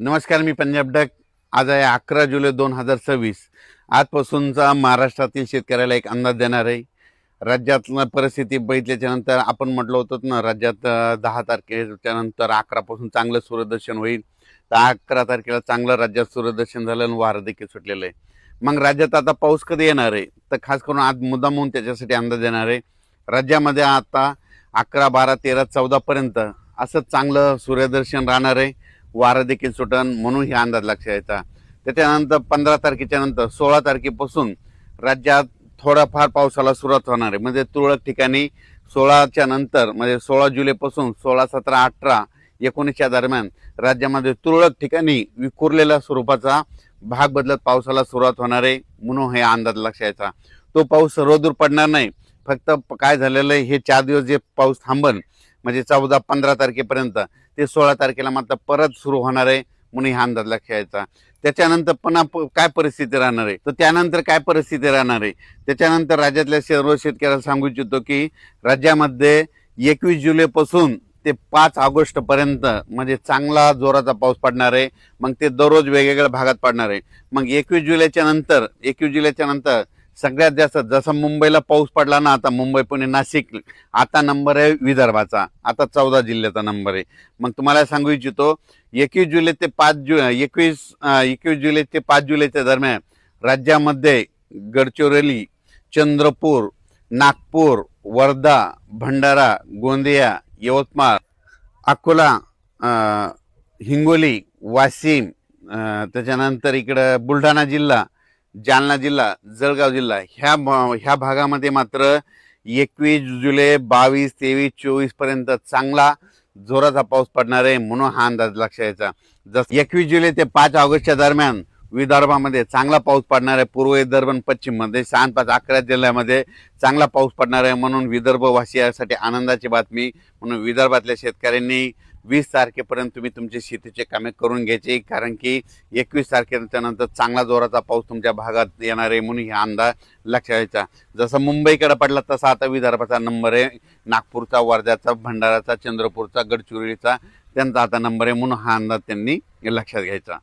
नमस्कार, मी पंजाब डक. आज आहे 11 जुलै 2026. आजपासूनचा महाराष्ट्रातील शेतकऱ्याला एक अंदाज देणार आहे. राज्यातलं परिस्थिती बघितल्याच्या नंतर आपण म्हटलं होतं ना, राज्यात 10 तारखेच्या नंतर 11 पासून चांगलं सूर्यदर्शन होईल. तर 11 तारखेला चांगलं राज्यात सूर्यदर्शन झालं आणि वारं देखील सुटलेलं आहे. मग राज्यात आता पाऊस कधी येणार आहे, तर खास करून आज मुद्दाम म्हणून त्याच्यासाठी अंदाज देणार आहे. राज्यामध्ये आता 11, 12, 13, 14 पर्यंत असं चांगलं सूर्यदर्शन राहणार आहे. वारं देखील सुटन म्हणून हे अंदाज लक्षात यायचा. त्याच्यानंतर 15 तारखेच्या नंतर 16 तारखेपासून राज्यात थोडाफार पावसाला सुरुवात होणार आहे. म्हणजे तुरळक ठिकाणी 16च्या नंतर म्हणजे 16 जुलैपासून 16, 17, 18, 19च्या दरम्यान राज्यामध्ये तुरळक ठिकाणी विखुरलेल्या स्वरूपाचा भाग बदलत पावसाला सुरुवात होणार आहे. म्हणून हे अंदाज लक्षात यायचा. तो पाऊस सर्वदूर पडणार नाही. फक्त काय झालेलं आहे, हे 4 दिवस जे पाऊस थांबन म्हणजे 14, 15 तारखेपर्यंत, ते 16 तारखेला मात्र परत सुरू होणार आहे. म्हणून हा अंदाज लक्षात यायचा. त्याच्यानंतर पुन्हा काय परिस्थिती राहणार आहे, तर त्यानंतर काय परिस्थिती राहणार आहे, त्याच्यानंतर राज्यातल्या सर्व शेतकऱ्याला सांगू इच्छितो की राज्यामध्ये 21 जुलैपासून ते 5 ऑगस्टपर्यंत म्हणजे चांगला जोराचा पाऊस पडणार आहे. मग ते दररोज वेगवेगळ्या भागात पडणार आहे. मग 21 जुलैच्या नंतर सगळ्यात जास्त जसं मुंबईला पाऊस पडला ना, आता मुंबई, पुणे, नाशिक, आता नंबर आहे विदर्भाचा. आता 14 जिल्ह्याचा नंबर आहे. मग तुम्हाला सांगू इच्छितो 21 जुलै ते 5 जुलैच्या दरम्यान राज्यामध्ये गडचिरोली, चंद्रपूर, नागपूर, वर्धा, भंडारा, गोंदिया, यवतमाळ, अकोला, हिंगोली, वाशिम, त्याच्यानंतर इकडं बुलढाणा जिल्हा, जालना जिल्हा, जळगाव जिल्हा, ह्या भागामध्ये मात्र 21 जुलै, 22, 23, 24 पर्यंत चांगला जोराचा पाऊस पडणार आहे. म्हणून हा अंदाज लक्षात यायचा. जसं 21 जुलै ते 5 ऑगस्टच्या दरम्यान विदर्भामध्ये चांगला पाऊस पडणार आहे. पूर्व विदर्भ आणि पश्चिममध्ये 6, 5, 11 जिल्ह्यामध्ये चांगला पाऊस पडणार आहे. म्हणून विदर्भवासियांसाठी आनंदाची बातमी. म्हणून विदर्भातल्या शेतकऱ्यांनी 20 तारखेपर्यंत तुम्ही तुमची शेतीचे कामे करून घ्यायचे, कारण की 21 तारखेच्या नंतर चांगला जोराचा पाऊस तुमच्या भागात येणार आहे. म्हणून हा अंदाज लक्षात यायचा. जसं मुंबईकडे पडला तसा आता विदर्भाचा नंबर आहे. नागपूरचा, वर्ध्याचा, भंडाराचा, चंद्रपूरचा, गडचिरोलीचा त्यांचा आता नंबर आहे. म्हणून हा अंदाज त्यांनी लक्षात घ्यायचा.